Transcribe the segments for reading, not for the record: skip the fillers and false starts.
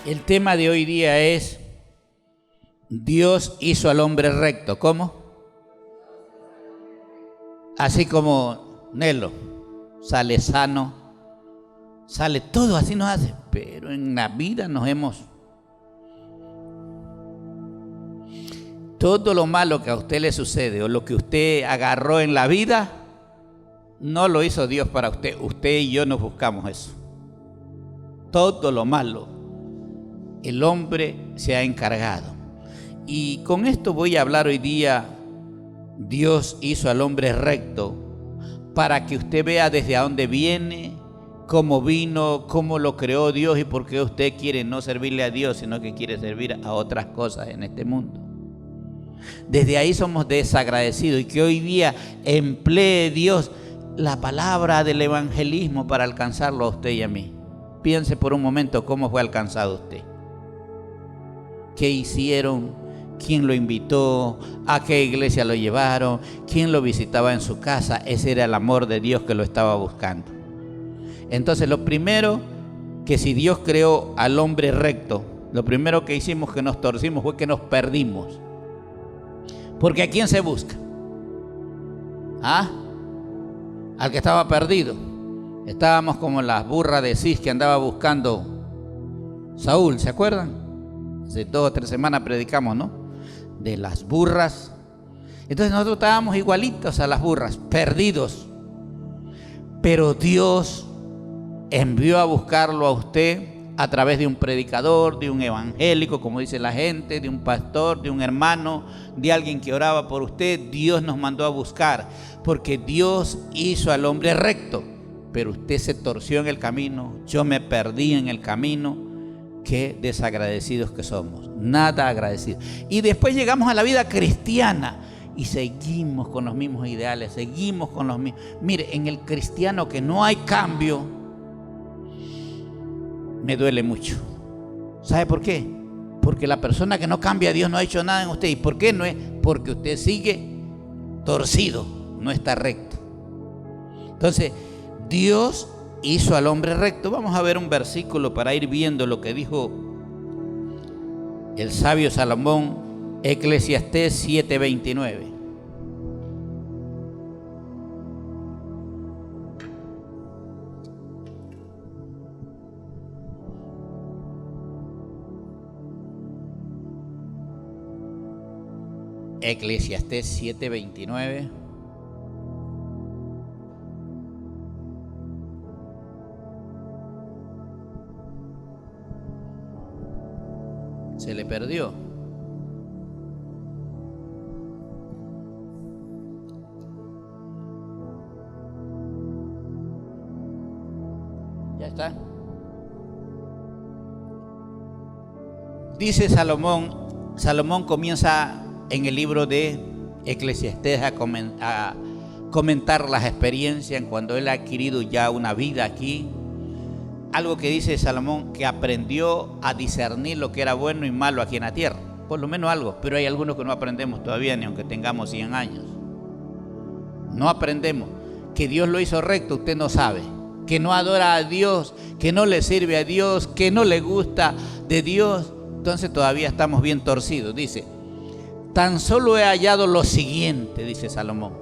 El tema de hoy día es Dios hizo al hombre recto. ¿Cómo? Así como Nelo sale sano, sale todo, así nos hace. Pero en la vida todo lo malo que a usted le sucede o lo que usted agarró en la vida, no lo hizo Dios para usted. Usted y yo nos buscamos eso. Todo lo malo, el hombre se ha encargado. Y con esto voy a hablar hoy día. Dios hizo al hombre recto para que usted vea desde dónde viene, cómo vino, cómo lo creó Dios y por qué usted quiere no servirle a Dios, sino que quiere servir a otras cosas en este mundo. Desde ahí somos desagradecidos, y que hoy día emplee Dios la palabra del evangelismo para alcanzarlo a usted y a mí. Piense por un momento cómo fue alcanzado usted. ¿Qué hicieron? ¿Quién lo invitó? ¿A qué iglesia lo llevaron? ¿Quién lo visitaba en su casa? Ese era el amor de Dios que lo estaba buscando. Entonces, lo primero, que si Dios creó al hombre recto, lo primero que hicimos, que nos torcimos, fue que nos perdimos. Porque ¿a quién se busca? Al que estaba perdido. Estábamos como las burras de Cis que andaba buscando Saúl, ¿se acuerdan? Hace 2 o 3 semanas predicamos, ¿no? De las burras. Entonces nosotros estábamos igualitos a las burras, perdidos. Pero Dios envió a buscarlo a usted a través de un predicador, de un evangélico, como dice la gente, de un pastor, de un hermano, de alguien que oraba por usted. Dios nos mandó a buscar, porque Dios hizo al hombre recto. Pero usted se torció en el camino, yo me perdí en el camino. Qué desagradecidos que somos, nada agradecidos. Y después llegamos a la vida cristiana y seguimos con los mismos ideales, seguimos con los mismos. Mire, en el cristiano que no hay cambio, me duele mucho. ¿Sabe por qué? Porque la persona que no cambia a Dios no ha hecho nada en usted. ¿Y por qué no es? Porque usted sigue torcido, no está recto. Entonces, Dios hizo al hombre recto. Vamos a ver un versículo para ir viendo lo que dijo el sabio Salomón, Eclesiastés 7:29. Eclesiastés 7:29. Se le perdió. Ya está. Dice Salomón comienza en el libro de Eclesiastés a comentar las experiencias en cuando él ha adquirido ya una vida aquí. Algo que dice Salomón, que aprendió a discernir lo que era bueno y malo aquí en la tierra. Por lo menos algo, pero hay algunos que no aprendemos todavía, ni aunque tengamos 100 años. No aprendemos. Que Dios lo hizo recto, usted no sabe. Que no adora a Dios, que no le sirve a Dios, que no le gusta de Dios. Entonces todavía estamos bien torcidos. Dice, tan solo he hallado lo siguiente, dice Salomón,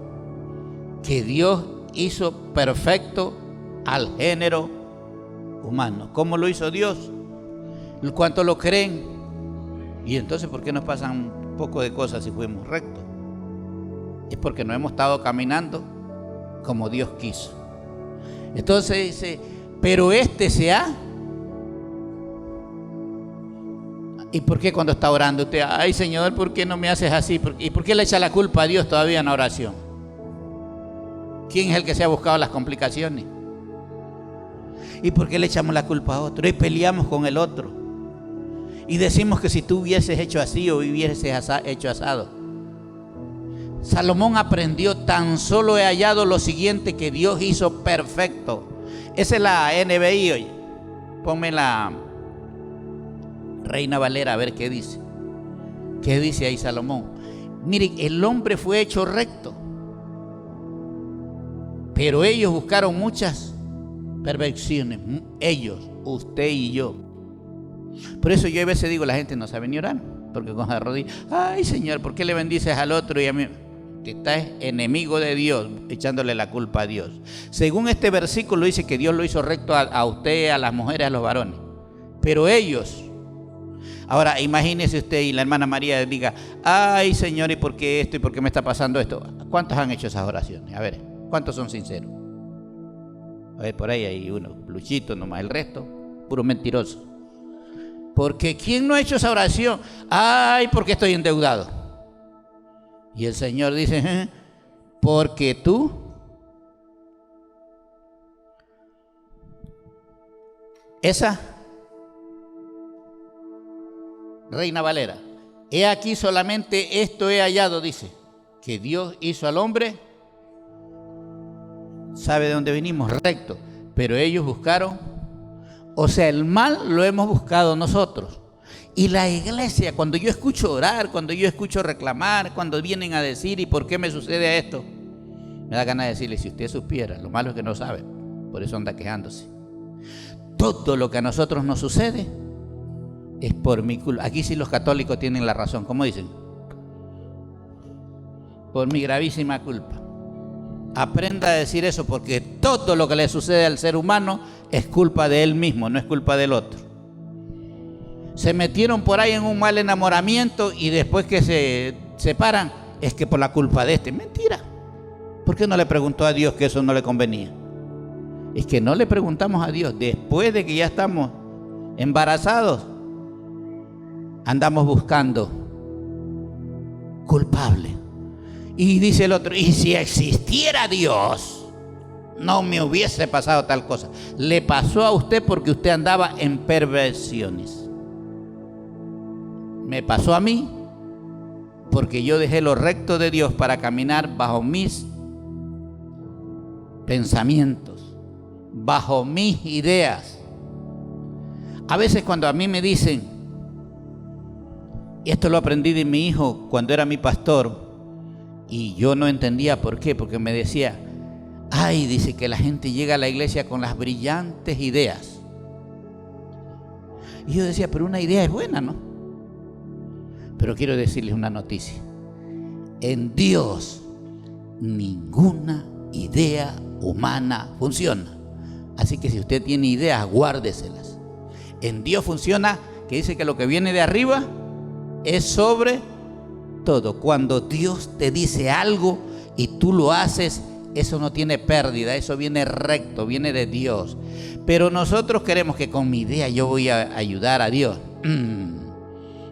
que Dios hizo perfecto al género humano. ¿Cómo lo hizo Dios? ¿Cuánto lo creen? Y entonces, ¿por qué nos pasan un poco de cosas si fuimos rectos? Es porque no hemos estado caminando como Dios quiso. Entonces dice, pero se ha. ¿Y por qué cuando está orando usted, ay Señor, ¿por qué no me haces así? ¿Y por qué le echa la culpa a Dios todavía en la oración? ¿Quién es el que se ha buscado las complicaciones? ¿Y por qué le echamos la culpa a otro? Y peleamos con el otro. Y decimos que si tú hubieses hecho así o hubieses hecho asado. Salomón aprendió, tan solo he hallado lo siguiente, que Dios hizo perfecto. Esa es la NBI hoy. Ponme la Reina Valera a ver qué dice. ¿Qué dice ahí Salomón? Miren, el hombre fue hecho recto, pero ellos buscaron muchas perversiones. Ellos, usted y yo. Por eso yo a veces digo, la gente no sabe ni orar, porque con la rodilla, ay Señor, ¿por qué le bendices al otro y a mí? Te estás enemigo de Dios, echándole la culpa a Dios. Según este versículo dice que Dios lo hizo recto a usted, a las mujeres, a los varones. Pero ellos, ahora imagínese usted y la hermana María diga, ay Señor, ¿y por qué esto? ¿Y por qué me está pasando esto? ¿Cuántos han hecho esas oraciones? A ver, ¿cuántos son sinceros? A ver, por ahí hay uno, Luchito nomás, el resto, puro mentiroso. Porque ¿quién no ha hecho esa oración? Ay, porque estoy endeudado. Y el Señor dice, porque tú esa Reina Valera, he aquí solamente esto he hallado, dice, que Dios hizo al hombre, sabe de dónde venimos, recto, pero ellos buscaron, o sea, el mal lo hemos buscado nosotros. Y la iglesia, cuando yo escucho orar, cuando yo escucho reclamar, cuando vienen a decir, ¿y por qué me sucede esto? Me da ganas de decirle, si usted supiera, lo malo es que no sabe, por eso anda quejándose. Todo lo que a nosotros nos sucede es por mi culpa. Aquí sí los católicos tienen la razón, ¿cómo dicen? Por mi gravísima culpa. Aprenda a decir eso, porque todo lo que le sucede al ser humano es culpa de él mismo, no es culpa del otro. Se metieron por ahí en un mal enamoramiento y después que se separan, es que por la culpa de este. Mentira. ¿Por qué no le preguntó a Dios que eso no le convenía? Es que no le preguntamos a Dios. Después de que ya estamos embarazados, andamos buscando culpable. Y dice el otro, y si existiera Dios, no me hubiese pasado tal cosa. Le pasó a usted porque usted andaba en perversiones. Me pasó a mí porque yo dejé lo recto de Dios para caminar bajo mis pensamientos, bajo mis ideas. A veces cuando a mí me dicen, y esto lo aprendí de mi hijo cuando era mi pastor, y yo no entendía por qué, porque me decía, ay, dice que la gente llega a la iglesia con las brillantes ideas. Y yo decía, pero una idea es buena, ¿no? Pero quiero decirles una noticia. En Dios, ninguna idea humana funciona. Así que si usted tiene ideas, guárdeselas. En Dios funciona, que dice que lo que viene de arriba es sobre todo. Cuando Dios te dice algo y tú lo haces, eso no tiene pérdida, eso viene recto, viene de Dios. Pero nosotros queremos que con mi idea yo voy a ayudar a Dios.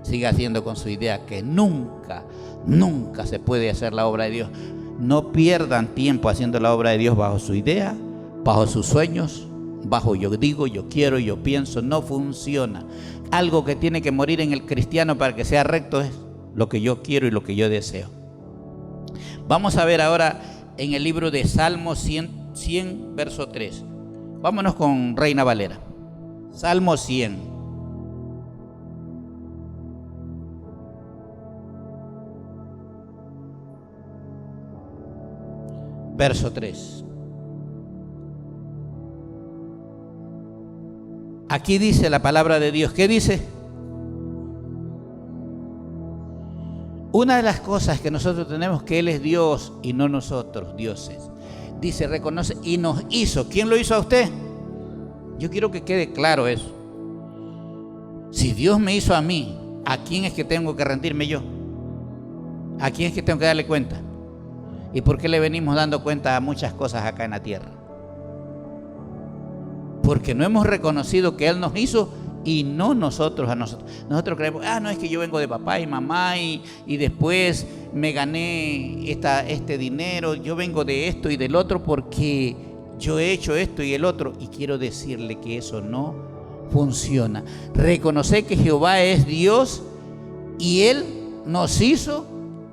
Siga haciendo con su idea, que nunca se puede hacer la obra de Dios. No pierdan tiempo haciendo la obra de Dios bajo su idea, bajo sus sueños, bajo yo digo, yo quiero, yo pienso. No funciona. Algo que tiene que morir en el cristiano para que sea recto es lo que yo quiero y lo que yo deseo. Vamos a ver ahora en el libro de Salmo 100 verso 3. Vámonos con Reina Valera. Salmo 100. Verso 3. Aquí dice la palabra de Dios. ¿Qué dice? Una de las cosas que nosotros tenemos, que Él es Dios y no nosotros, dioses. Dice, reconoce, y nos hizo. ¿Quién lo hizo a usted? Yo quiero que quede claro eso. Si Dios me hizo a mí, ¿a quién es que tengo que rendirme yo? ¿A quién es que tengo que darle cuenta? ¿Y por qué le venimos dando cuenta a muchas cosas acá en la tierra? Porque no hemos reconocido que Él nos hizo y no nosotros a nosotros. Nosotros creemos, no es que yo vengo de papá y mamá y después me gané este dinero, yo vengo de esto y del otro porque yo he hecho esto y el otro. Y quiero decirle que eso no funciona. Reconocer que Jehová es Dios y Él nos hizo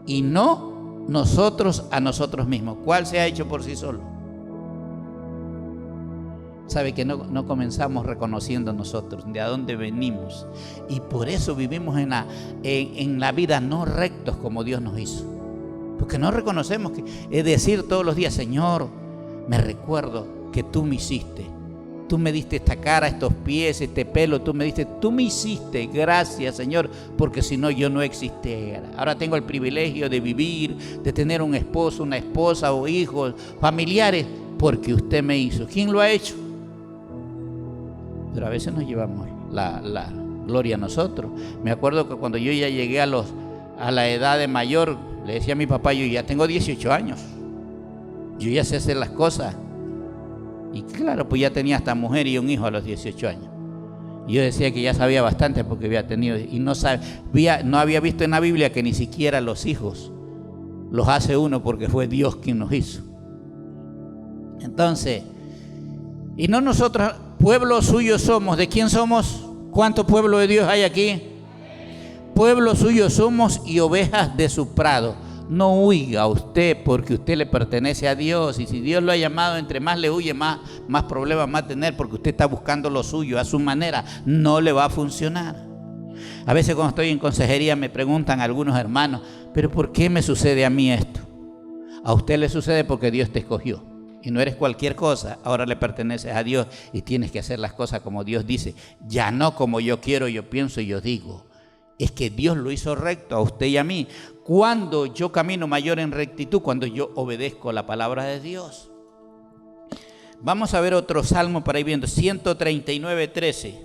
y no nosotros a nosotros mismos. ¿Cuál se ha hecho por sí solo? Sabe que no comenzamos reconociendo nosotros de a dónde venimos, y por eso vivimos en la vida no rectos como Dios nos hizo, porque no reconocemos que es decir todos los días, Señor, me recuerdo que tú me hiciste Tú me diste esta cara, estos pies, este pelo, tú me hiciste, gracias Señor, porque si no yo no existiera. Ahora tengo el privilegio de vivir, de tener un esposo, una esposa o hijos, familiares, porque usted me hizo. ¿Quién lo ha hecho? Pero a veces nos llevamos la gloria a nosotros. Me acuerdo que cuando yo ya llegué a la edad de mayor, le decía a mi papá, yo ya tengo 18 años, yo ya sé hacer las cosas. Y claro, pues ya tenía hasta mujer y un hijo a los 18 años. Y yo decía que ya sabía bastante porque había tenido, y no había visto en la Biblia que ni siquiera los hijos los hace uno, porque fue Dios quien nos hizo. Entonces, y no nosotros, pueblo suyo somos. ¿De quién somos? ¿Cuánto pueblo de Dios hay aquí? Pueblo suyo somos y ovejas de su prado. No huya usted, porque usted le pertenece a Dios, y si Dios lo ha llamado, entre más le huye, más problemas va a tener, porque usted está buscando lo suyo a su manera. No le va a funcionar. A veces cuando estoy en consejería me preguntan algunos hermanos, pero ¿por qué me sucede a mí esto? A usted le sucede porque Dios te escogió y no eres cualquier cosa. Ahora le perteneces a Dios y tienes que hacer las cosas como Dios dice, ya no como yo quiero, yo pienso y yo digo. Es que Dios lo hizo recto a usted y a mí. Cuando yo camino mayor en rectitud, cuando yo obedezco la palabra de Dios. Vamos a ver otro salmo para ir viendo. 139:13.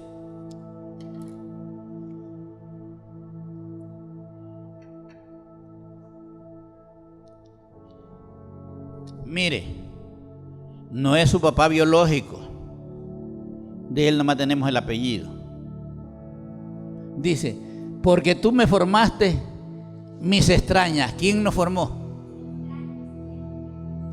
Mire, no es su papá biológico. De él nomás tenemos el apellido. Dice, porque tú me formaste mis entrañas. ¿Quién nos formó?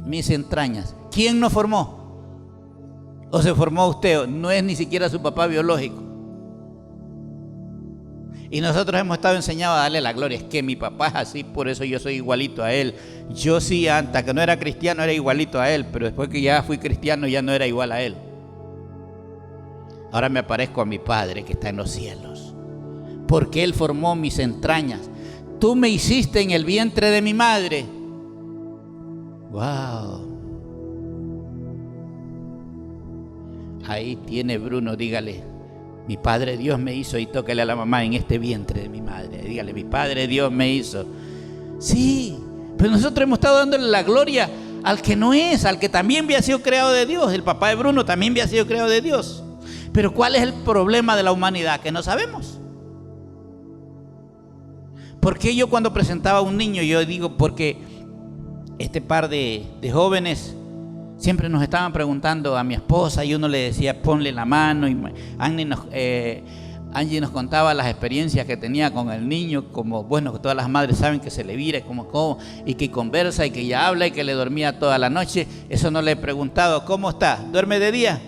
Mis entrañas. ¿Quién nos formó? ¿O se formó usted? No es ni siquiera su papá biológico. Y nosotros hemos estado enseñados a darle la gloria. Es que mi papá es así, por eso yo soy igualito a él. Yo sí, antes que no era cristiano, era igualito a él, pero después que ya fui cristiano, ya no era igual a él. Ahora me parezco a mi Padre que está en los cielos, porque Él formó mis entrañas. Tú me hiciste en el vientre de mi madre. ¡Wow! Ahí tiene Bruno, dígale, mi Padre Dios me hizo, y tóquele a la mamá, en este vientre de mi madre. Dígale, mi Padre Dios me hizo. Sí, pero nosotros hemos estado dándole la gloria al que no es, al que también había sido creado de Dios. El papá de Bruno también había sido creado de Dios. Pero ¿cuál es el problema de la humanidad? Que no sabemos. Porque yo cuando presentaba a un niño, yo digo, porque este par de jóvenes siempre nos estaban preguntando a mi esposa, y uno le decía, ponle la mano, y Angie nos contaba las experiencias que tenía con el niño, como, bueno, todas las madres saben que se le vira, como, y que conversa, y que ya habla, y que le dormía toda la noche. Eso no le he preguntado, ¿cómo está? ¿Duerme de día?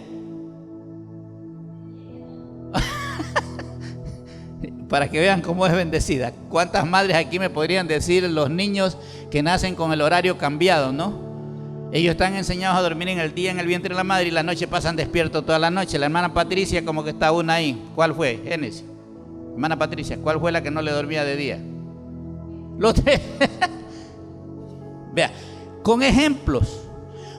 Para que vean cómo es bendecida. ¿Cuántas madres aquí me podrían decir los niños que nacen con el horario cambiado, no? Ellos están enseñados a dormir en el día en el vientre de la madre, y la noche pasan despiertos toda la noche. La hermana Patricia, como que está una ahí. ¿Cuál fue? Génesis. Hermana Patricia, ¿cuál fue la que no le dormía de día? Los tres. Vea, con ejemplos.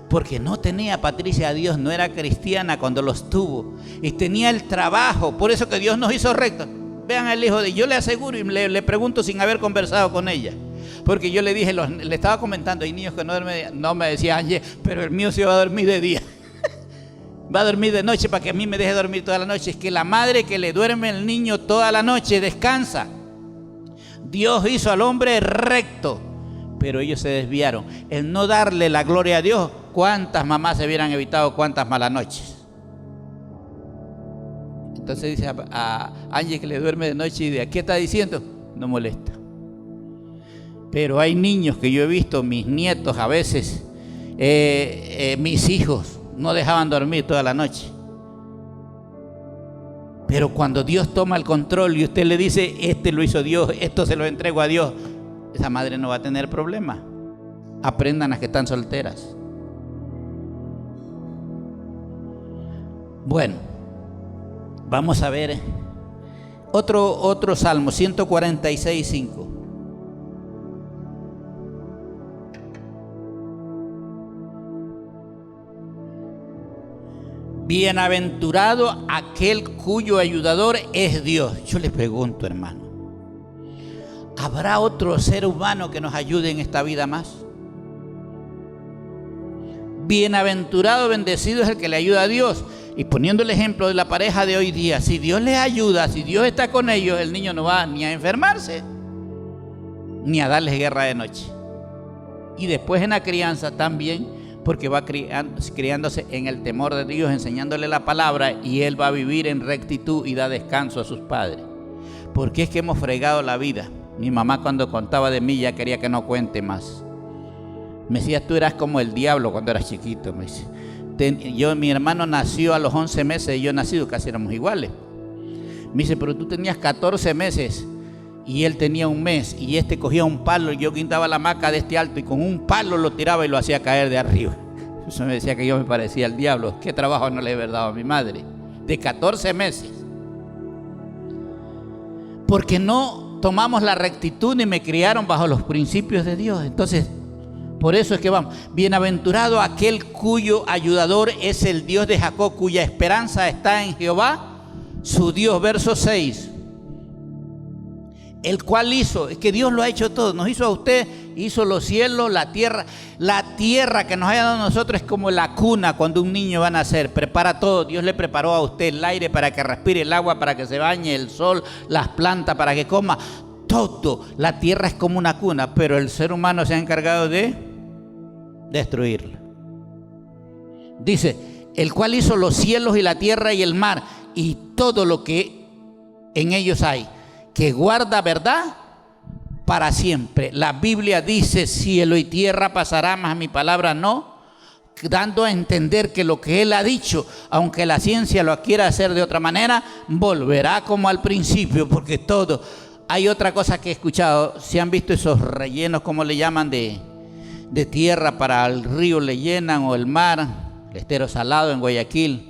Porque no tenía Patricia a Dios, no era cristiana cuando los tuvo, y tenía el trabajo. Por eso que Dios nos hizo rectos. Vean al hijo de, yo le aseguro, y le pregunto sin haber conversado con ella, porque yo le dije, le estaba comentando, hay niños que no duermen, no, me decía Ángel, pero el mío se va a dormir de día. Va a dormir de noche para que a mí me deje dormir toda la noche. Es que la madre que le duerme al niño toda la noche descansa. Dios hizo al hombre recto, pero ellos se desviaron. El no darle la gloria a Dios, ¿cuántas mamás se hubieran evitado cuántas malas noches? Entonces dice a Ángel que le duerme de noche, y de aquí está diciendo, no molesta. Pero hay niños que yo he visto, mis nietos a veces, mis hijos, no dejaban dormir toda la noche. Pero cuando Dios toma el control y usted le dice, este lo hizo Dios, esto se lo entrego a Dios, esa madre no va a tener problema. Aprendan las que están solteras. Bueno, vamos a ver otro salmo, 146:5. Bienaventurado aquel cuyo ayudador es Dios. Yo le pregunto, hermano, ¿habrá otro ser humano que nos ayude en esta vida más? Bienaventurado, bendecido es el que le ayuda a Dios. Y poniendo el ejemplo de la pareja de hoy día, si Dios les ayuda, si Dios está con ellos, el niño no va ni a enfermarse, ni a darles guerra de noche. Y después en la crianza también, porque va criándose en el temor de Dios, enseñándole la palabra, y él va a vivir en rectitud y da descanso a sus padres. Porque es que hemos fregado la vida. Mi mamá, cuando contaba de mí, ya quería que no cuente más. Me decía, tú eras como el diablo cuando eras chiquito, me dice. Mi hermano nació a los 11 meses y yo he nacido, casi éramos iguales. Me dice, pero tú tenías 14 meses y él tenía un mes, y este cogía un palo y yo quitaba la hamaca de este alto y con un palo lo tiraba y lo hacía caer de arriba. Eso me decía que yo me parecía al diablo. ¿Qué trabajo no le he dado a mi madre? De 14 meses. Porque no tomamos la rectitud ni me criaron bajo los principios de Dios. Entonces, por eso es que vamos. Bienaventurado aquel cuyo ayudador es el Dios de Jacob, cuya esperanza está en Jehová, su Dios. Verso 6. El cual hizo, es que Dios lo ha hecho todo, nos hizo a usted, hizo los cielos, la tierra. La tierra que nos haya dado a nosotros es como la cuna cuando un niño va a nacer, prepara todo. Dios le preparó a usted el aire para que respire, el agua para que se bañe, el sol, las plantas para que coma, todo. La tierra es como una cuna, pero el ser humano se ha encargado de destruirla. Dice, el cual hizo los cielos y la tierra y el mar y todo lo que en ellos hay, que guarda verdad para siempre. La Biblia dice, cielo y tierra pasará, mas mi palabra no, dando a entender que lo que Él ha dicho, aunque la ciencia lo quiera hacer de otra manera, volverá como al principio, porque todo. Hay otra cosa que he escuchado, si han visto esos rellenos, como le llaman, de tierra para el río, le llenan, o el mar, el estero salado en Guayaquil,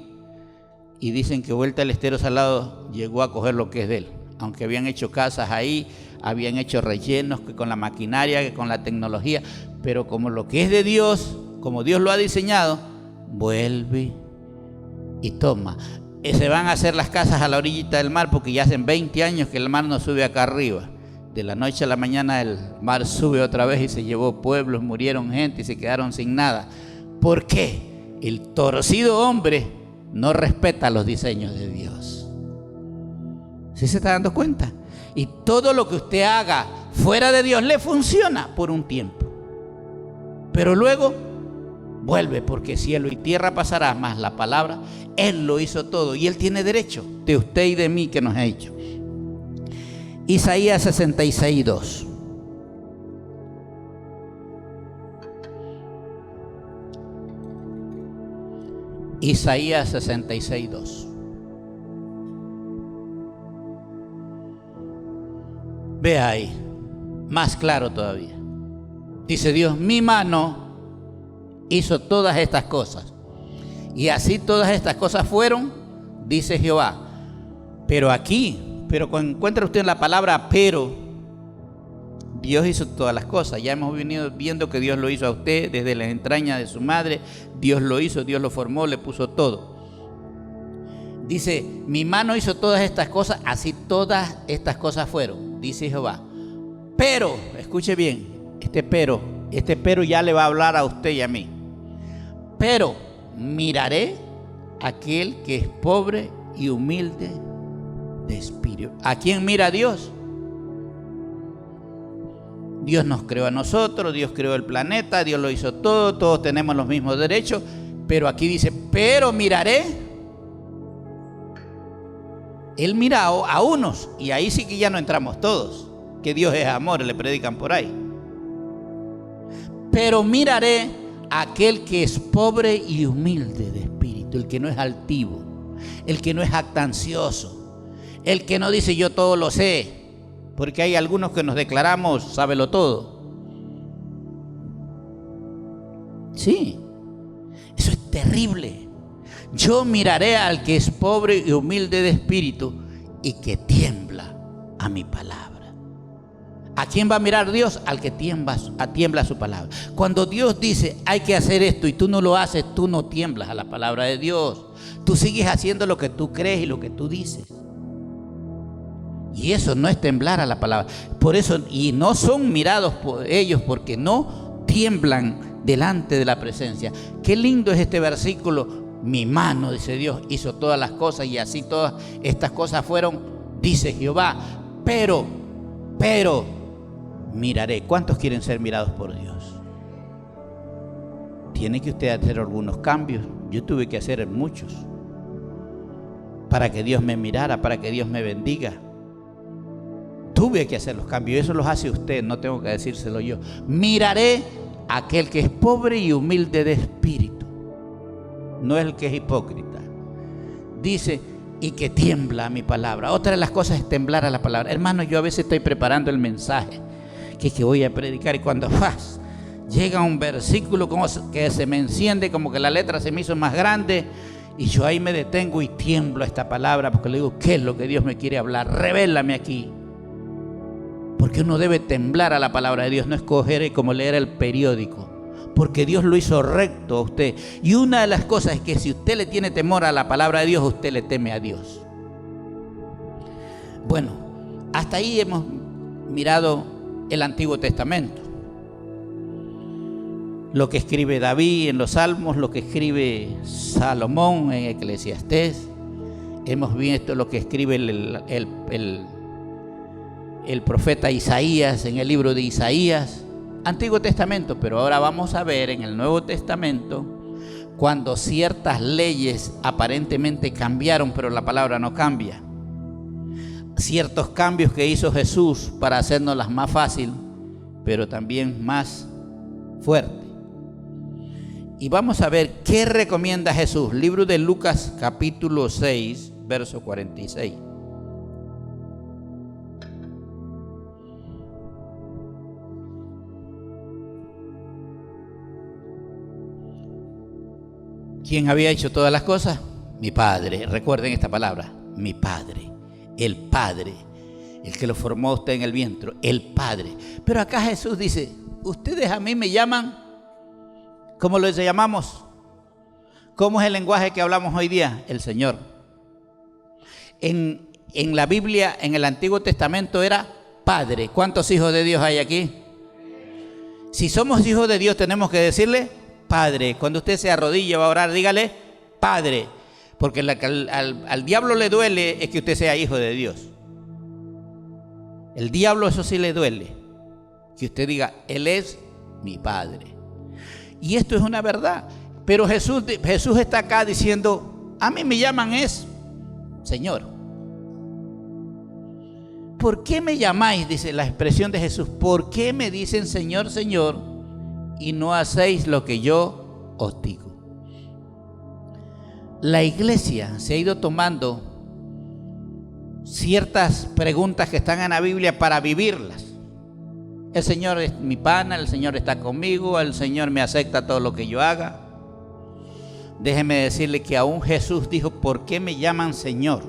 y dicen que vuelta el estero salado llegó a coger lo que es de él. Aunque habían hecho casas ahí, habían hecho rellenos, que con la maquinaria, que con la tecnología, pero como lo que es de Dios, como Dios lo ha diseñado, vuelve y toma. Se van a hacer las casas a la orillita del mar, porque ya hacen 20 años que el mar no sube acá arriba. De la noche a la mañana el mar sube otra vez y se llevó pueblos, murieron gente y se quedaron sin nada. ¿Por qué? El torcido hombre no respeta los diseños de Dios. ¿Sí se está dando cuenta? Y todo lo que usted haga fuera de Dios le funciona por un tiempo, pero luego vuelve, porque cielo y tierra pasará, mas la palabra, Él lo hizo todo y Él tiene derecho de usted y de mí que nos ha hecho. Isaías 66:2. Isaías 66:2. Ve ahí, más claro todavía. Dice Dios, mi mano hizo todas estas cosas, y así todas estas cosas fueron, dice Jehová. Pero encuentra usted la palabra pero. Dios hizo todas las cosas. Ya hemos venido viendo que Dios lo hizo a usted desde las entrañas de su madre. Dios lo hizo, Dios lo formó, le puso todo. Dice, mi mano hizo todas estas cosas, así todas estas cosas fueron, dice Jehová. Pero, escuche bien, este pero ya le va a hablar a usted y a mí. Pero miraré a aquel que es pobre y humilde de espíritu. ¿A quién mira Dios? Dios nos creó a nosotros, Dios creó el planeta, Dios lo hizo todo, todos tenemos los mismos derechos, pero aquí dice, pero miraré. Él mira a unos, y ahí sí que ya no entramos todos, que Dios es amor, le predican por ahí. Pero miraré a aquel que es pobre y humilde de espíritu, el que no es altivo, el que no es jactancioso, el que no dice yo todo lo sé, porque hay algunos que nos declaramos sábelo todo. Sí, eso es terrible. Yo miraré al que es pobre y humilde de espíritu y que tiembla a mi palabra. ¿A quién va a mirar Dios? Al que tiembla su palabra. Cuando Dios dice hay que hacer esto y tú no lo haces, tú no tiemblas a la palabra de Dios. Tú sigues haciendo lo que tú crees y lo que tú dices. Y eso no es temblar a la palabra. Por eso, y no son mirados por ellos porque no tiemblan delante de la presencia. Qué lindo es este versículo. Mi mano, dice Dios, hizo todas las cosas y así todas estas cosas fueron, dice Jehová. Pero miraré. ¿Cuántos quieren ser mirados por Dios? Tiene que usted hacer algunos cambios. Yo tuve que hacer muchos para que Dios me mirara, para que Dios me bendiga. Tuve que hacer los cambios. Eso los hace usted, no tengo que decírselo yo. Miraré a aquel que es pobre y humilde de espíritu, no es el que es hipócrita. Dice, y que tiembla a mi palabra. Otra de las cosas es temblar a la palabra. Hermano, yo a veces estoy preparando el mensaje que voy a predicar y cuando llega un versículo como que se me enciende, como que la letra se me hizo más grande y yo ahí me detengo y tiemblo a esta palabra porque le digo, ¿qué es lo que Dios me quiere hablar? Revélame aquí. Porque uno debe temblar a la palabra de Dios, no escoger como leer el periódico, porque Dios lo hizo recto a usted. Y una de las cosas es que si usted le tiene temor a la palabra de Dios, usted le teme a Dios. Bueno, hasta ahí hemos mirado el Antiguo Testamento. Lo que escribe David en los Salmos, lo que escribe Salomón en Eclesiastés. Hemos visto lo que escribe el profeta Isaías en el libro de Isaías. Antiguo Testamento, pero ahora vamos a ver en el Nuevo Testamento cuando ciertas leyes aparentemente cambiaron, pero la palabra no cambia. Ciertos cambios que hizo Jesús para hacernoslas más fácil, pero también más fuerte. Y vamos a ver qué recomienda Jesús. Libro de Lucas capítulo 6, verso 46. ¿Quién había hecho todas las cosas? Mi Padre. Recuerden esta palabra, mi Padre. El Padre, el que lo formó a usted en el vientre, el Padre. Pero acá Jesús dice, ustedes a mí me llaman, ¿cómo les llamamos? ¿Cómo es el lenguaje que hablamos hoy día? El Señor. En la Biblia, en el Antiguo Testamento era Padre. ¿Cuántos hijos de Dios hay aquí? Si somos hijos de Dios tenemos que decirle Padre. Cuando usted se arrodilla va a orar, dígale Padre. Porque al diablo le duele es que usted sea hijo de Dios. El diablo eso sí le duele. Que usted diga, Él es mi Padre. Y esto es una verdad. Pero Jesús está acá diciendo, a mí me llaman es Señor. ¿Por qué me llamáis? Dice la expresión de Jesús. ¿Por qué me dicen Señor, Señor? Y no hacéis lo que yo os digo. La iglesia se ha ido tomando ciertas preguntas que están en la Biblia para vivirlas. El Señor es mi pana, el Señor está conmigo, el Señor me acepta todo lo que yo haga. Déjeme decirle que aún Jesús dijo, ¿por qué me llaman Señor?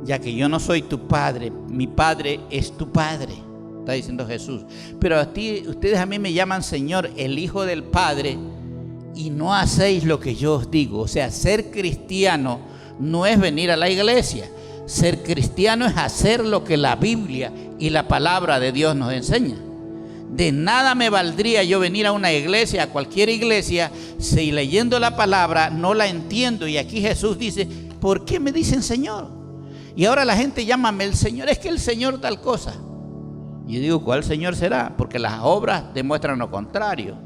Ya que yo no soy tu Padre, mi Padre es tu Padre, está diciendo Jesús. Pero ustedes a mí me llaman Señor, el Hijo del Padre, y no hacéis lo que yo os digo. O sea, ser cristiano no es venir a la iglesia. Ser cristiano es hacer lo que la Biblia y la palabra de Dios nos enseña. De nada me valdría yo venir a una iglesia, a cualquier iglesia, si leyendo la palabra no la entiendo. Y aquí Jesús dice, ¿por qué me dicen Señor? Y ahora la gente llámame el Señor, es que el Señor tal cosa. Y yo digo, ¿cuál Señor será? Porque las obras demuestran lo contrario.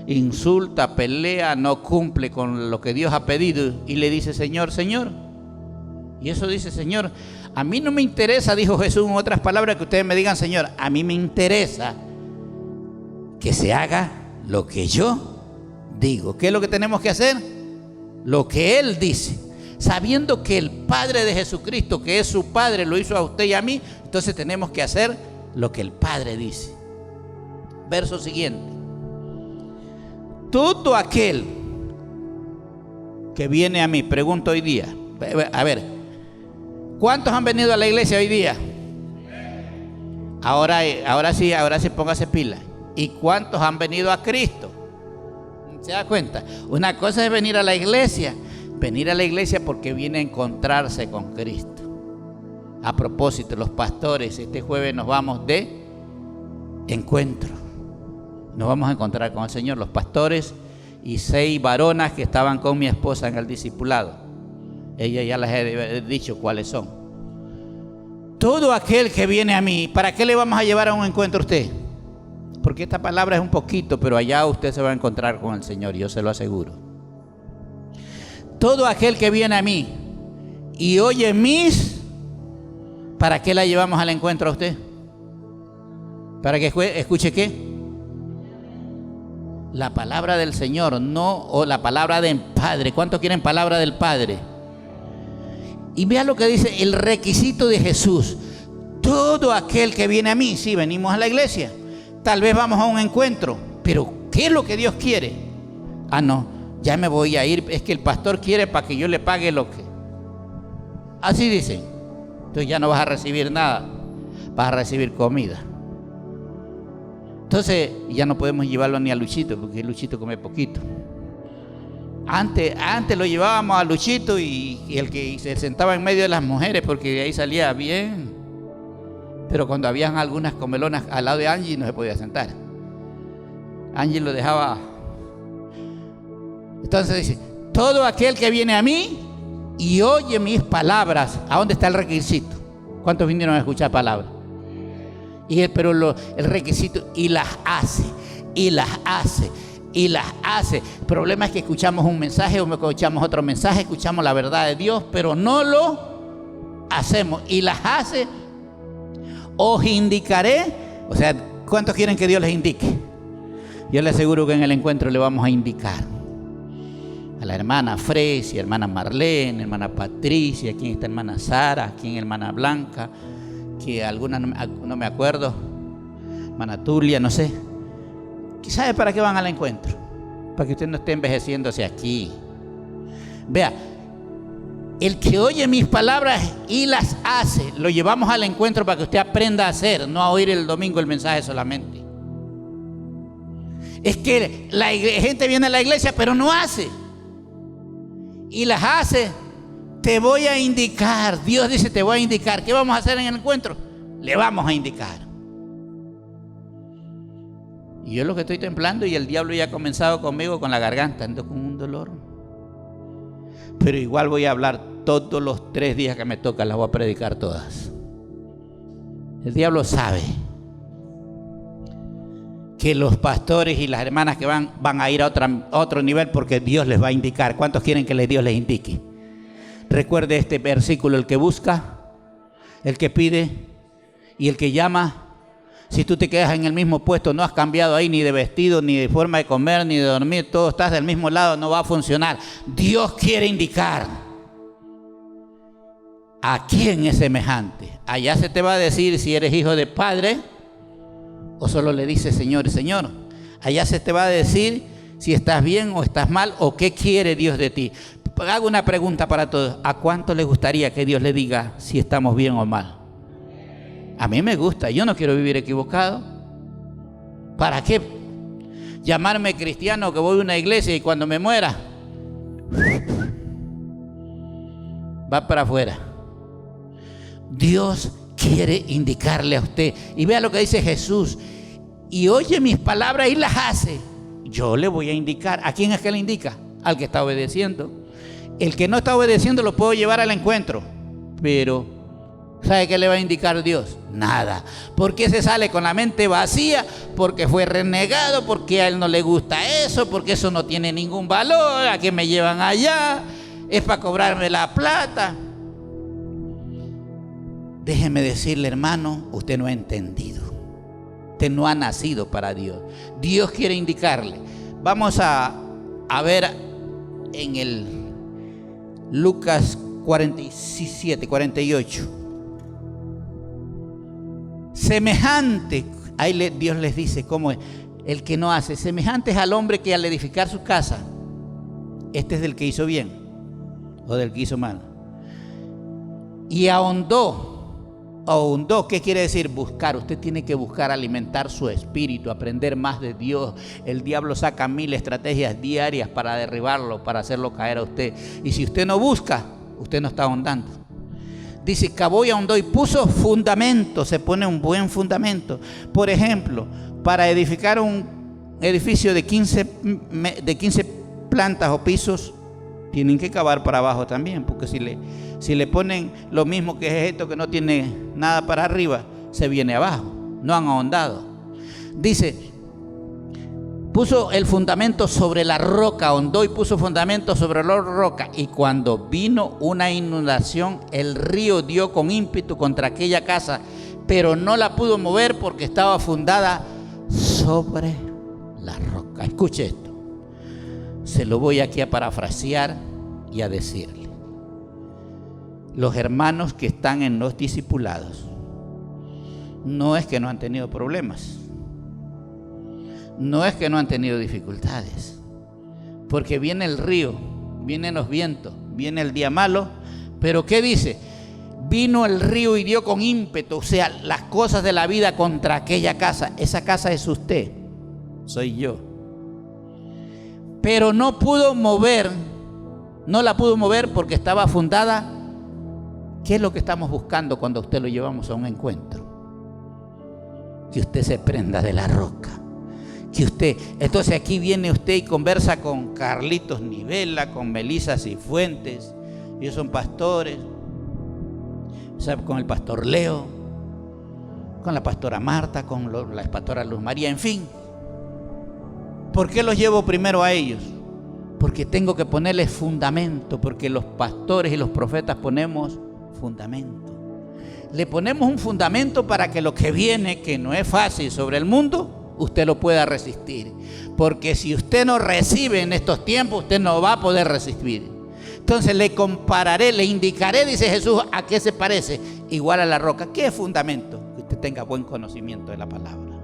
Insulta, pelea, no cumple con lo que Dios ha pedido y le dice Señor, Señor. Y eso dice Señor. A mí no me interesa, dijo Jesús en otras palabras, que ustedes me digan Señor. A mí me interesa que se haga lo que yo digo. ¿Qué es lo que tenemos que hacer? Lo que Él dice. Sabiendo que el Padre de Jesucristo, que es su Padre, lo hizo a usted y a mí, entonces tenemos que hacer lo que el Padre dice. Verso siguiente. Todo aquel que viene a mí, pregunto hoy día, a ver, ¿cuántos han venido a la iglesia hoy día? Ahora sí, póngase pila. ¿Y cuántos han venido a Cristo? ¿Se da cuenta? Una cosa es venir a la iglesia. Venir a la iglesia porque viene a encontrarse con Cristo. A propósito, los pastores, este jueves nos vamos de encuentro. Nos vamos a encontrar con el Señor, los pastores y 6 varonas que estaban con mi esposa en el discipulado. Ella ya les he dicho cuáles son. Todo aquel que viene a mí, ¿para qué le vamos a llevar a un encuentro a usted? Porque esta palabra es un poquito, pero allá usted se va a encontrar con el Señor, yo se lo aseguro. Todo aquel que viene a mí y oye mis, ¿para qué la llevamos al encuentro a usted? ¿Para que escuche qué? La palabra del Señor, no o la palabra del Padre. ¿Cuántos quieren palabra del Padre? Y vea lo que dice el requisito de Jesús. Todo aquel que viene a mí, sí, venimos a la iglesia, tal vez vamos a un encuentro, pero ¿qué es lo que Dios quiere? Ah, no, ya me voy a ir, es que el pastor quiere para que yo le pague lo que. Así dicen. Entonces ya no vas a recibir nada, vas a recibir comida. Entonces ya no podemos llevarlo ni a Luchito, porque Luchito come poquito. Antes lo llevábamos a Luchito y el que se sentaba en medio de las mujeres, porque de ahí salía bien. Pero cuando habían algunas comelonas al lado de Angie no se podía sentar. Angie lo dejaba. Entonces dice, todo aquel que viene a mí y oye mis palabras. ¿A dónde está el requisito? ¿Cuántos vinieron a escuchar palabras? Pero el requisito, y las hace, y las hace, y las hace. El problema es que escuchamos un mensaje o escuchamos otro mensaje, escuchamos la verdad de Dios, pero no lo hacemos. Y las hace. Os indicaré. O sea, ¿cuántos quieren que Dios les indique? Yo les aseguro que en el encuentro le vamos a indicar a la hermana Fresia, hermana Marlene, hermana Patricia, aquí está hermana Sara, aquí hermana Blanca, que alguna no me acuerdo, hermana Tulia, no sé. ¿Sabe para qué van al encuentro? Para que usted no esté envejeciéndose aquí. Vea, el que oye mis palabras y las hace, lo llevamos al encuentro para que usted aprenda a hacer, no a oír el domingo el mensaje solamente. Es que la gente viene a la iglesia pero no hace. Y las hace. Te voy a indicar. Dios dice, te voy a indicar. ¿Qué vamos a hacer en el encuentro? Le vamos a indicar. Y yo lo que estoy temblando, y el diablo ya ha comenzado conmigo con la garganta, ando con un dolor. Pero igual voy a hablar todos los 3 días que me toca, las voy a predicar todas. El diablo sabe que los pastores y las hermanas que van a ir a otro nivel porque Dios les va a indicar. ¿Cuántos quieren que Dios les indique? Recuerde este versículo: el que busca, el que pide y el que llama. Si tú te quedas en el mismo puesto, no has cambiado ahí ni de vestido, ni de forma de comer, ni de dormir, todo estás del mismo lado, no va a funcionar. Dios quiere indicar a quién es semejante. Allá se te va a decir si eres hijo de padre o solo le dices Señor y Señor. Allá se te va a decir si estás bien o estás mal o qué quiere Dios de ti. Hago una pregunta para todos: ¿a cuánto les gustaría que Dios le diga si estamos bien o mal? A mí me gusta, yo no quiero vivir equivocado. ¿Para qué llamarme cristiano que voy a una iglesia y cuando me muera va para afuera? Dios quiere indicarle a usted. Y vea lo que dice Jesús: y oye mis palabras y las hace. Yo le voy a indicar. ¿A quién es que le indica? Al que está obedeciendo. El que no está obedeciendo lo puedo llevar al encuentro, pero ¿sabe qué le va a indicar Dios? Nada. ¿Por qué se sale con la mente vacía? Porque fue renegado, porque a él no le gusta eso, porque eso no tiene ningún valor. ¿A qué me llevan allá? Es para cobrarme la plata. Déjeme decirle, hermano, usted no ha entendido. Usted no ha nacido para Dios. Dios quiere indicarle. Vamos a ver en el Lucas 47, 48. Semejante, ahí Dios les dice cómo es el que no hace. Semejante es al hombre que al edificar su casa, este es del que hizo bien o del que hizo mal, y ahondó ahondó. ¿Qué quiere decir buscar? Usted tiene que buscar alimentar su espíritu, aprender más de Dios. El diablo saca 1000 estrategias diarias para derribarlo, para hacerlo caer a usted. Y si usted no busca, usted no está ahondando. Dice, cavó y ahondó y puso fundamento. Se pone un buen fundamento. Por ejemplo, para edificar un edificio de 15 plantas o pisos, tienen que cavar para abajo también, porque si le ponen lo mismo que es esto, que no tiene nada para arriba, se viene abajo. No han ahondado. Dice, puso el fundamento sobre la roca, ahondó y puso fundamento sobre la roca. Y cuando vino una inundación, el río dio con ímpetu contra aquella casa, pero no la pudo mover porque estaba fundada sobre la roca. Escuche esto. Se lo voy aquí a parafrasear y a decirle. Los hermanos que están en los discipulados, no es que no han tenido problemas, no es que no han tenido dificultades, porque viene el río, vienen los vientos, viene el día malo, pero ¿qué dice? Vino el río y dio con ímpetu, o sea, las cosas de la vida contra aquella casa. Esa casa es usted, soy yo. Pero no pudo mover, no la pudo mover porque estaba fundada. ¿Qué es lo que estamos buscando cuando a usted lo llevamos a un encuentro? Que usted se prenda de la roca. Que usted, entonces aquí viene usted y conversa con Carlitos Nivela, con Melisa Cifuentes. Ellos son pastores. ¿Sabe? Con el pastor Leo, con la pastora Marta, con la pastora Luz María, en fin. ¿Por qué los llevo primero a ellos? Porque tengo que ponerles fundamento, porque los pastores y los profetas ponemos fundamento. Le ponemos un fundamento para que lo que viene, que no es fácil sobre el mundo, usted lo pueda resistir. Porque si usted no recibe en estos tiempos, usted no va a poder resistir. Entonces le compararé, le indicaré, dice Jesús, a qué se parece. Igual a la roca. ¿Qué es fundamento? Que usted tenga buen conocimiento de la palabra.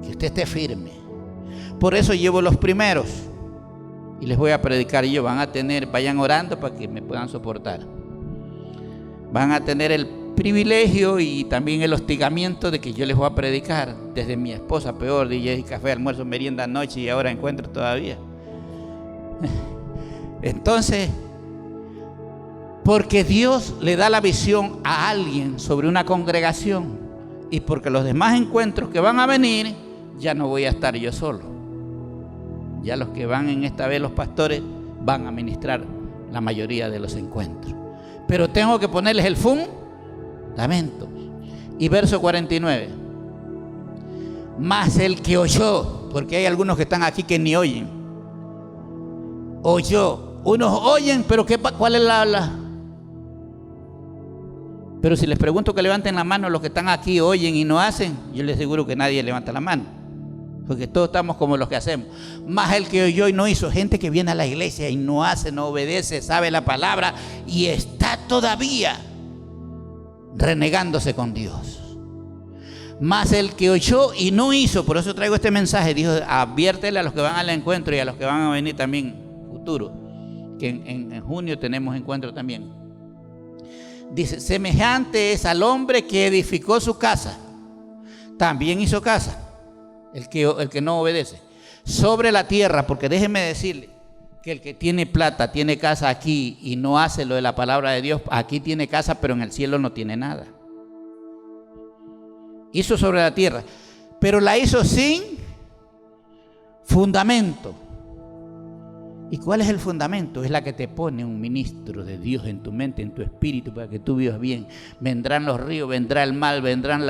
Que usted esté firme. Por eso llevo los primeros y les voy a predicar yo. Vayan orando para que me puedan soportar. Van a tener el privilegio y también el hostigamiento de que yo les voy a predicar. Desde mi esposa, peor, DJ, café, almuerzo, merienda, noche y ahora encuentro todavía. Entonces, porque Dios le da la visión a alguien sobre una congregación y porque los demás encuentros que van a venir, ya no voy a estar yo solo. Ya los que van en esta vez, los pastores, van a ministrar la mayoría de los encuentros. Pero tengo que ponerles el fundamento. Y verso 49. Mas el que oyó, porque hay algunos que están aquí que ni oyen. Oyó. Unos oyen, pero ¿cuál es la habla? Pero si les pregunto que levanten la mano, los que están aquí oyen y no hacen, yo les aseguro que nadie levanta la mano. Porque todos estamos como los que hacemos. Más el que oyó y no hizo. Gente que viene a la iglesia y no hace, no obedece, sabe la palabra y está todavía renegándose con Dios. Más el que oyó y no hizo. Por eso traigo este mensaje. Dijo, adviértele a los que van al encuentro y a los que van a venir también futuro. Que en junio tenemos encuentro también. Dice, semejante es al hombre que edificó su casa. También hizo casa. El que no obedece sobre la tierra, porque déjeme decirle que el que tiene plata, tiene casa aquí y no hace lo de la palabra de Dios, aquí tiene casa, pero en el cielo no tiene nada. Hizo sobre la tierra, pero la hizo sin fundamento. ¿Y cuál es el fundamento? Es la que te pone un ministro de Dios en tu mente, en tu espíritu, para que tú vivas bien. Vendrán los ríos, vendrá el mal, vendrá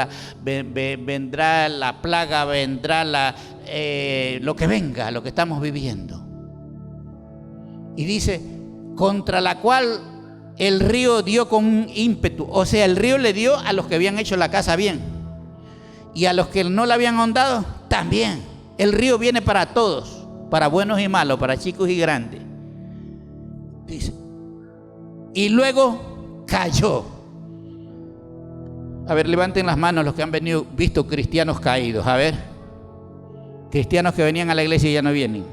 la plaga, vendrá lo que venga, lo que estamos viviendo. Y dice, contra la cual el río dio con un ímpetu. O sea, el río le dio a los que habían hecho la casa bien. Y a los que no la habían ahondado, también. El río viene para todos. Para buenos y malos, para chicos y grandes. Dice, y luego cayó. A ver, levanten las manos los que han visto cristianos caídos. A ver, cristianos que venían a la iglesia y ya no vienen.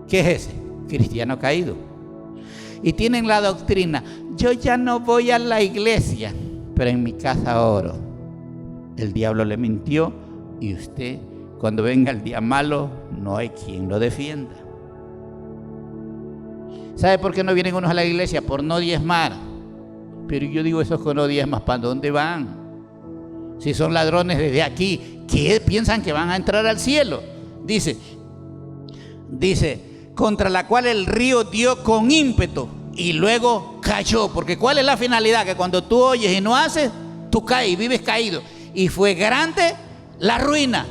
¿Qué es ese? Cristiano caído. y tienen la doctrina: yo ya no voy a la iglesia, pero en mi casa oro. El diablo le mintió y usted, cuando venga el día malo, no hay quien lo defienda. ¿Sabe por qué no vienen unos a la iglesia? Por no diezmar. Pero yo digo, esos que no diezman, ¿para dónde van? Si son ladrones desde aquí, ¿qué piensan que van a entrar al cielo? Dice, contra la cual el río dio con ímpetu y luego cayó. Porque ¿cuál es la finalidad? Que cuando tú oyes y no haces, tú caes y vives caído. Y fue grande la ruina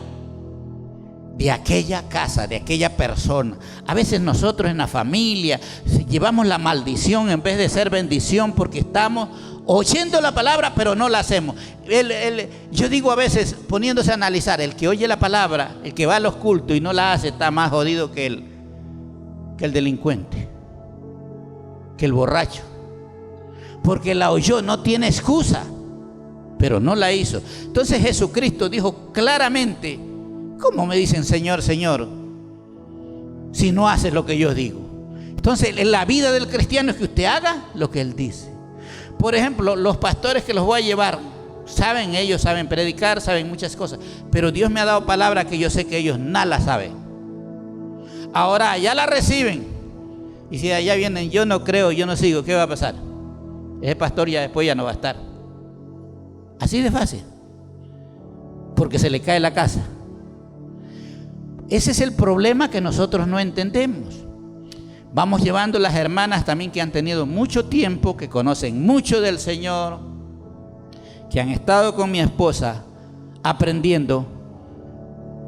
de aquella casa, de aquella persona. A veces nosotros en la familia llevamos la maldición en vez de ser bendición, porque estamos oyendo la palabra pero no la hacemos. Yo digo a veces, poniéndose a analizar, el que oye la palabra, el que va a los cultos y no la hace, está más jodido que el delincuente, que el borracho. Porque la oyó, no tiene excusa, pero no la hizo. Entonces Jesucristo dijo claramente: ¿cómo me dicen Señor, Señor, si no haces lo que yo digo? Entonces, en la vida del cristiano es que usted haga lo que Él dice. Por ejemplo, los pastores que los voy a llevar, ellos saben predicar, saben muchas cosas, pero Dios me ha dado palabra que yo sé que ellos nada la saben. Ahora, allá la reciben, y si allá vienen, yo no creo, yo no sigo, ¿qué va a pasar? Ese pastor ya después ya no va a estar. Así de fácil, porque se le cae la casa. Ese es el problema que nosotros no entendemos. Vamos llevando las hermanas también que han tenido mucho tiempo, que conocen mucho del Señor, que han estado con mi esposa aprendiendo,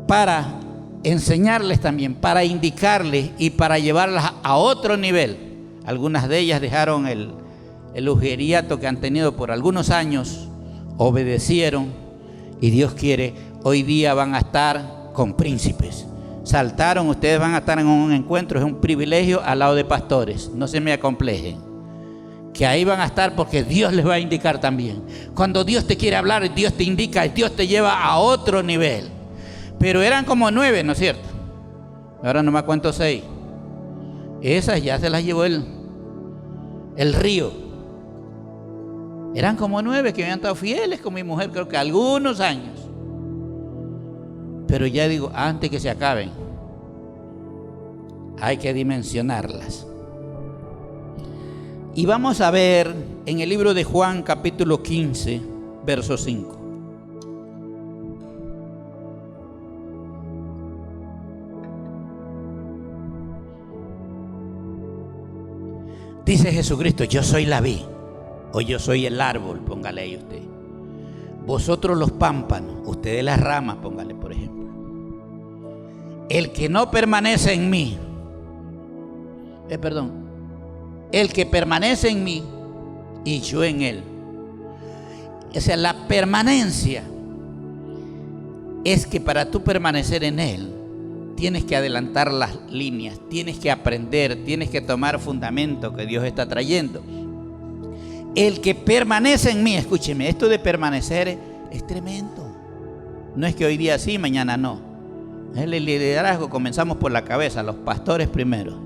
para enseñarles también, para indicarles y para llevarlas a otro nivel. Algunas de ellas dejaron el ujeriato que han tenido por algunos años, obedecieron, y Dios quiere, hoy día van a estar con príncipes. Saltaron, ustedes van a estar en un encuentro, es un privilegio al lado de pastores, no se me acomplejen, que ahí van a estar porque Dios les va a indicar también. Cuando Dios te quiere hablar, Dios te indica, Dios te lleva a otro nivel. Pero eran como 9, ¿no es cierto? Ahora no me cuento 6. Esas ya se las llevó el río. Eran como 9 que habían estado fieles con mi mujer, creo que algunos años. Pero ya digo, antes que se acaben, hay que dimensionarlas. Y vamos a ver en el libro de Juan, capítulo 15, verso 5. Dice Jesucristo: yo soy la vid, o yo soy el árbol, póngale ahí usted. Vosotros los pámpanos, ustedes las ramas, póngale por ejemplo. El que no permanece en mí, el que permanece en mí y yo en él. O sea, la permanencia es que para tú permanecer en él, tienes que adelantar las líneas, tienes que aprender, tienes que tomar fundamento que Dios está trayendo. El que permanece en mí, escúcheme, esto de permanecer es tremendo. No es que hoy día sí, mañana no. El liderazgo comenzamos por la cabeza, los pastores primero.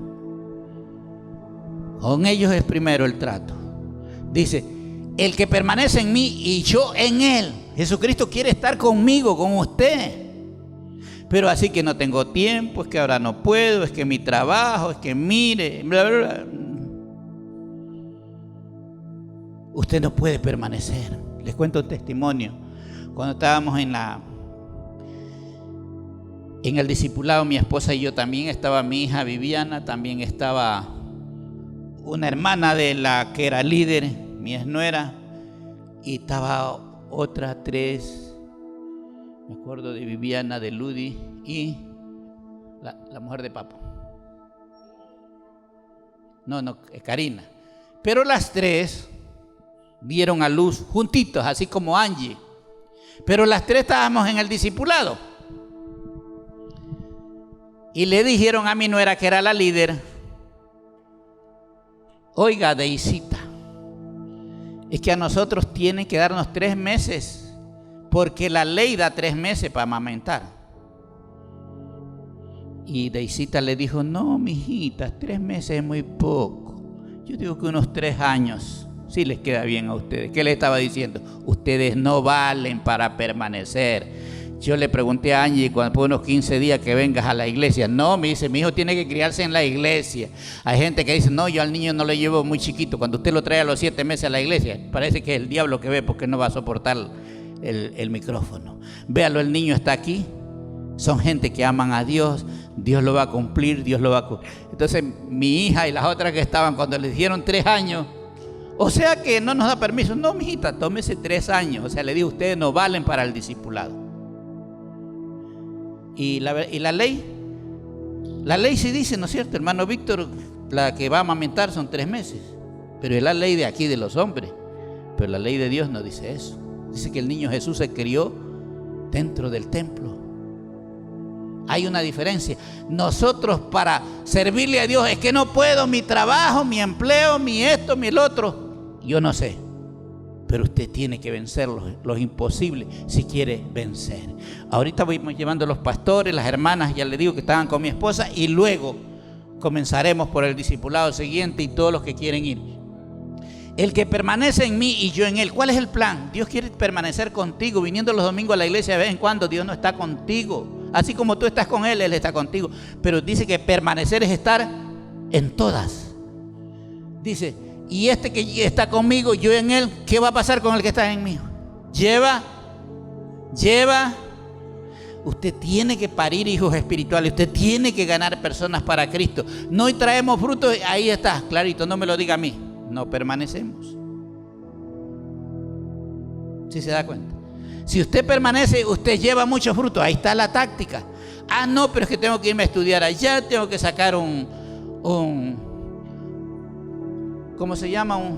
Con ellos es primero el trato. Dice: el que permanece en mí y yo en él. Jesucristo quiere estar conmigo, con usted. Pero así que no tengo tiempo, es que ahora no puedo, es que mi trabajo, es que mire, bla, bla, bla. Usted no puede permanecer. Les cuento un testimonio. Cuando estábamos en el discipulado, mi esposa y yo, también estaba mi hija Viviana, también estaba una hermana de la que era líder, mi exnuera, y estaba otra 3, me acuerdo de Viviana, de Ludi y la mujer de Papo. No, Karina. Pero las 3 dieron a luz juntitos, así como Angie. Pero las 3 estábamos en el discipulado. Y le dijeron a mi nuera, que era la líder: oiga, Deisita, es que a nosotros tienen que darnos 3 meses, porque la ley da 3 meses para amamantar. Y Deisita le dijo: no, mijita, 3 meses es muy poco. Yo digo que unos 3 años, sí les queda bien a ustedes. ¿Qué les estaba diciendo? Ustedes no valen para permanecer. Yo le pregunté a Angie cuando por unos 15 días que vengas a la iglesia. No, me dice, mi hijo tiene que criarse en la iglesia. Hay gente que dice, no, yo al niño no lo llevo muy chiquito. Cuando usted lo trae a los 7 meses a la iglesia, parece que es el diablo que ve porque no va a soportar el micrófono. Véalo, el niño está aquí. Son gente que aman a Dios. Dios lo va a cumplir, Dios lo va a cumplir. Entonces mi hija y las otras que estaban, cuando les dijeron 3 años, o sea que no nos da permiso. No, mijita, tómese 3 años. O sea, le digo, ustedes no valen para el discipulado. Y la ley sí dice, ¿no es cierto, hermano Víctor? La que va a amamentar son 3 meses. Pero es la ley de aquí de los hombres. Pero la ley de Dios no dice eso. Dice que el niño Jesús se crió dentro del templo. Hay una diferencia. Nosotros para servirle a Dios, es que no puedo, mi trabajo, mi empleo, mi esto, mi el otro. Yo no sé. Pero usted tiene que vencer los imposibles si quiere vencer. Ahorita voy llevando a los pastores, las hermanas, ya les digo que estaban con mi esposa, y luego comenzaremos por el discipulado siguiente y todos los que quieren ir. El que permanece en mí y yo en él. ¿Cuál es el plan? Dios quiere permanecer contigo. Viniendo los domingos a la iglesia de vez en cuando, Dios no está contigo. Así como tú estás con Él, Él está contigo. Pero dice que permanecer es estar en todas. Dice, y este que está conmigo, yo en Él, ¿qué va a pasar con el que está en mí? Lleva. Usted tiene que parir hijos espirituales. Usted tiene que ganar personas para Cristo. No traemos frutos, ahí está, clarito, no me lo diga a mí. No permanecemos. ¿Sí se da cuenta? Si usted permanece, usted lleva muchos frutos. Ahí está la táctica. Ah, no, pero es que tengo que irme a estudiar allá, tengo que sacar un ¿cómo se llama? Un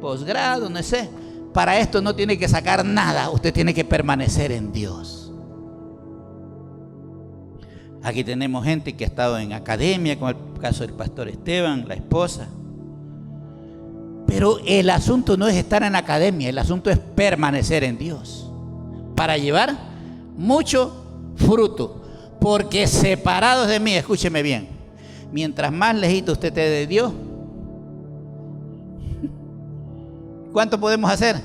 posgrado, no sé. Para esto no tiene que sacar nada. Usted tiene que permanecer en Dios. Aquí tenemos gente que ha estado en academia, como el caso del pastor Esteban, la esposa. Pero el asunto no es estar en academia, el asunto es permanecer en Dios para llevar mucho fruto. Porque separados de mí, escúcheme bien, mientras más lejito usted esté de Dios, ¿cuánto podemos hacer?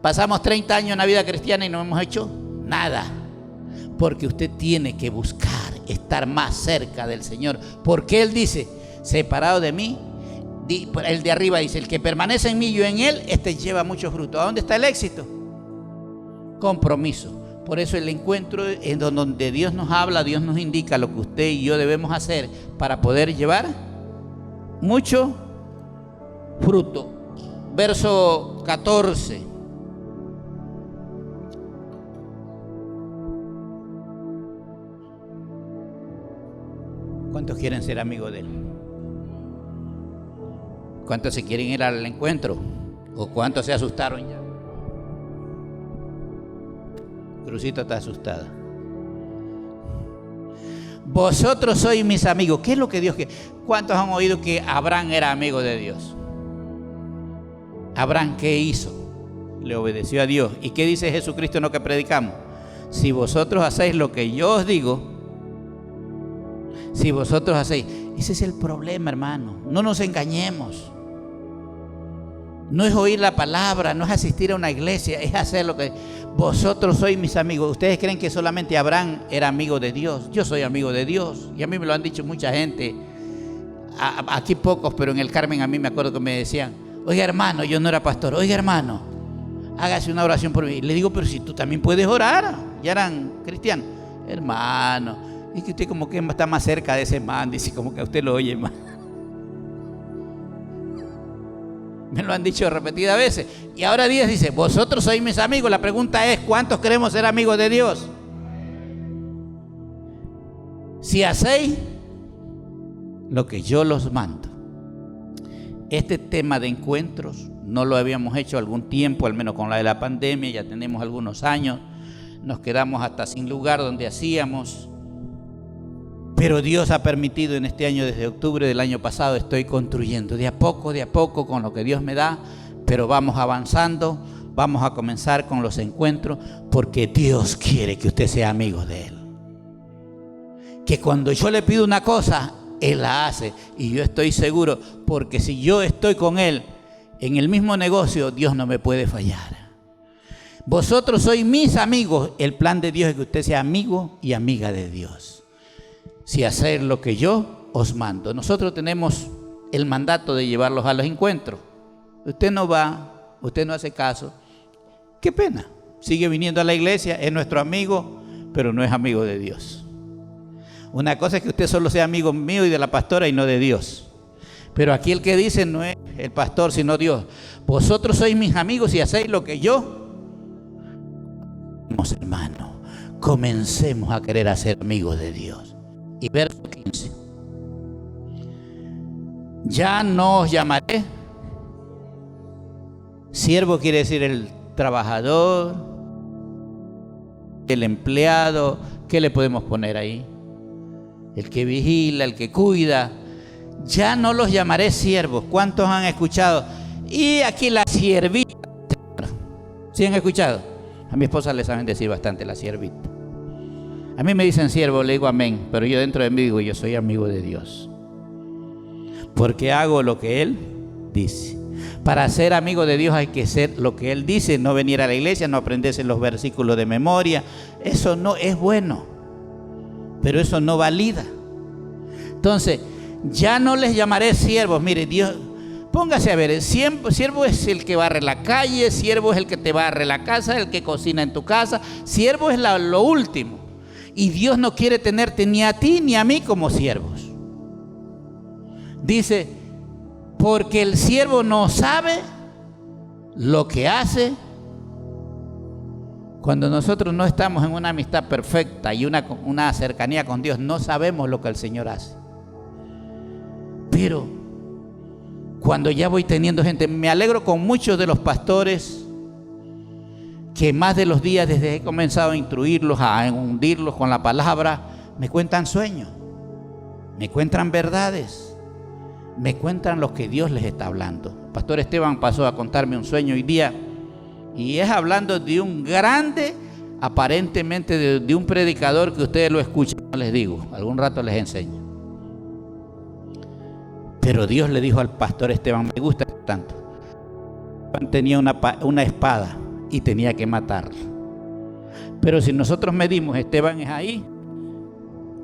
Pasamos 30 años en la vida cristiana y no hemos hecho nada. Porque usted tiene que buscar estar más cerca del Señor. Porque Él dice, separado de mí, el de arriba dice, el que permanece en mí y yo en Él, este lleva mucho fruto. ¿A dónde está el éxito? Compromiso. Por eso el encuentro en donde Dios nos habla, Dios nos indica lo que usted y yo debemos hacer para poder llevar mucho fruto. Verso 14. ¿Cuántos quieren ser amigos de Él? ¿Cuántos se quieren ir al encuentro? ¿O cuántos se asustaron ya? Crucito está asustada. Vosotros sois mis amigos. ¿Qué es lo que Dios quiere? ¿Cuántos han oído que Abraham era amigo de Dios? Abraham, ¿qué hizo? Le obedeció a Dios. ¿Y qué dice Jesucristo en lo que predicamos? Si vosotros hacéis lo que yo os digo, si vosotros hacéis. Ese es el problema, hermano. No nos engañemos. No es oír la palabra, no es asistir a una iglesia, es hacer lo que... Vosotros sois mis amigos. ¿Ustedes creen que solamente Abraham era amigo de Dios? Yo soy amigo de Dios. Y a mí me lo han dicho mucha gente. Aquí pocos, pero en el Carmen a mí me acuerdo que me decían, oiga hermano, yo no era pastor, oiga hermano, hágase una oración por mí. Le digo, pero si tú también puedes orar. Ya eran cristianos. Hermano, es que usted como que está más cerca de ese man, dice, como que a usted lo oye más. Me lo han dicho repetidas veces. Y ahora Dios dice, vosotros sois mis amigos. La pregunta es, ¿cuántos queremos ser amigos de Dios? Si hacéis lo que yo los mando. Este tema de encuentros no lo habíamos hecho algún tiempo, al menos con la de la pandemia, ya tenemos algunos años. Nos quedamos hasta sin lugar donde hacíamos. Pero Dios ha permitido en este año, desde octubre del año pasado, estoy construyendo de a poco, con lo que Dios me da, pero vamos avanzando, vamos a comenzar con los encuentros, porque Dios quiere que usted sea amigo de Él. Que cuando yo le pido una cosa, Él la hace. Y yo estoy seguro, porque si yo estoy con Él en el mismo negocio, Dios no me puede fallar. Vosotros sois mis amigos. El plan de Dios es que usted sea amigo y amiga de Dios. Si hacéis lo que yo os mando. Nosotros tenemos el mandato de llevarlos a los encuentros. Usted no va, usted no hace caso. Qué pena. Sigue viniendo a la iglesia, es nuestro amigo, pero no es amigo de Dios. Una cosa es que usted solo sea amigo mío y de la pastora y no de Dios. Pero aquí el que dice no es el pastor, sino Dios. Vosotros sois mis amigos y hacéis lo que yo. Hermano, comencemos a querer hacer amigos de Dios. Y verso 15. Ya no os llamaré. Siervo quiere decir el trabajador, el empleado. ¿Qué le podemos poner ahí? El que vigila, el que cuida. Ya no los llamaré siervos. ¿Cuántos han escuchado? Y aquí la siervita. ¿Sí han escuchado? A mi esposa le saben decir bastante la siervita. A mí me dicen siervo, le digo amén, pero yo dentro de mí digo, yo soy amigo de Dios. Porque hago lo que Él dice. Para ser amigo de Dios hay que ser lo que Él dice, no venir a la iglesia, no aprenderse los versículos de memoria. Eso no es bueno, pero eso no valida. Entonces, ya no les llamaré siervos. Mire, Dios, póngase a ver, siervo es el que barre la calle, siervo es el que te barre la casa, el que cocina en tu casa. Siervo es lo último. Y Dios no quiere tenerte ni a ti ni a mí como siervos. Dice, porque el siervo no sabe lo que hace. Cuando nosotros no estamos en una amistad perfecta y una cercanía con Dios, no sabemos lo que el Señor hace. Pero cuando ya voy teniendo gente, me alegro con muchos de los pastores que más de los días desde que he comenzado a instruirlos, a hundirlos con la palabra, me cuentan sueños, me cuentan verdades, me cuentan lo que Dios les está hablando. Pastor Esteban pasó a contarme un sueño hoy día y es hablando de un grande, aparentemente de un predicador que ustedes lo escuchan, no les digo, algún rato les enseño. Pero Dios le dijo al pastor Esteban, me gusta tanto. Tenía una espada y tenía que matarla. Pero si nosotros medimos, Esteban es ahí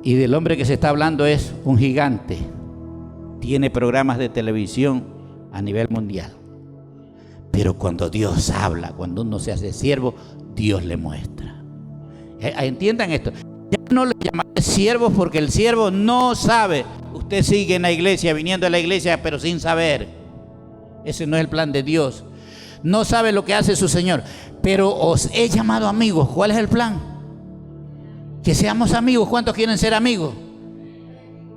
y del hombre que se está hablando es un gigante. Tiene programas de televisión a nivel mundial. Pero cuando Dios habla, cuando uno se hace siervo, Dios le muestra. Entiendan esto. Ya no le llamaré siervos porque el siervo no sabe. Usted sigue en la iglesia, viniendo a la iglesia, pero sin saber. Ese no es el plan de Dios. No sabe lo que hace su Señor. Pero os he llamado amigos. ¿Cuál es el plan? Que seamos amigos. ¿Cuántos quieren ser amigos?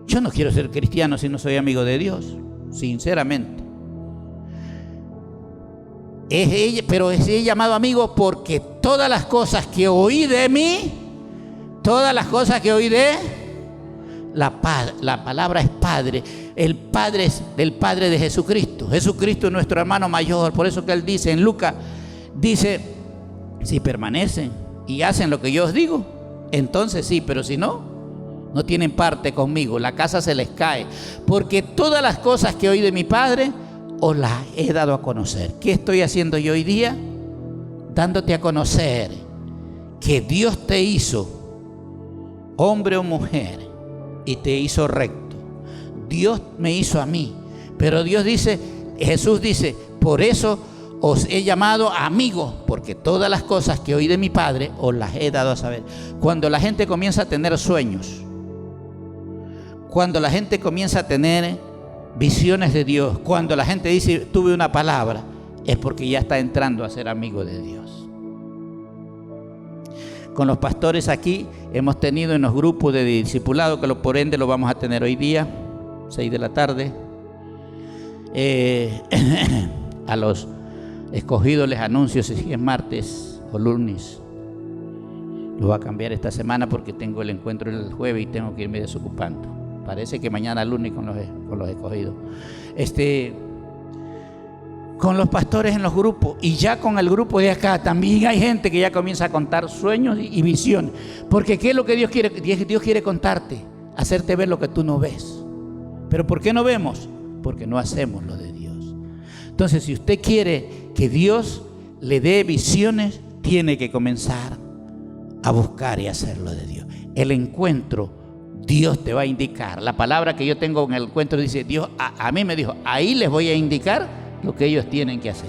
Yo no quiero ser cristiano si no soy amigo de Dios, sinceramente. Pero os he llamado amigos porque todas las cosas que oí de mí, todas las cosas que oí de la palabra es Padre. El Padre es el Padre de Jesucristo. Jesucristo es nuestro hermano mayor. Por eso que Él dice en Lucas, dice, si permanecen y hacen lo que yo os digo, entonces sí, pero si no, no tienen parte conmigo, la casa se les cae. Porque todas las cosas que oí de mi Padre, os las he dado a conocer. ¿Qué estoy haciendo yo hoy día? Dándote a conocer que Dios te hizo hombre o mujer y te hizo recto. Dios me hizo a mí, pero Dios dice, Jesús dice, por eso os he llamado amigos, porque todas las cosas que oí de mi Padre os las he dado a saber. Cuando la gente comienza a tener sueños, cuando la gente comienza a tener visiones de Dios, cuando la gente dice tuve una palabra, es porque ya está entrando a ser amigo de Dios. Con los pastores aquí hemos tenido en los grupos de discipulado, que por ende lo vamos a tener hoy día, 6 de la tarde. A los escogidos les anuncio si es martes o lunes. Lo voy a cambiar esta semana porque tengo el encuentro el jueves y tengo que irme desocupando. Parece que mañana lunes con los escogidos. Con los pastores en los grupos y ya con el grupo de acá también hay gente que ya comienza a contar sueños y visiones. Porque ¿qué es lo que Dios quiere? Dios quiere contarte, hacerte ver lo que tú no ves. ¿Pero por qué no vemos? Porque no hacemos lo de Dios. Entonces, si usted quiere que Dios le dé visiones, tiene que comenzar a buscar y hacer lo de Dios. El encuentro, Dios te va a indicar. La palabra que yo tengo en el encuentro dice, Dios a mí me dijo, ahí les voy a indicar lo que ellos tienen que hacer.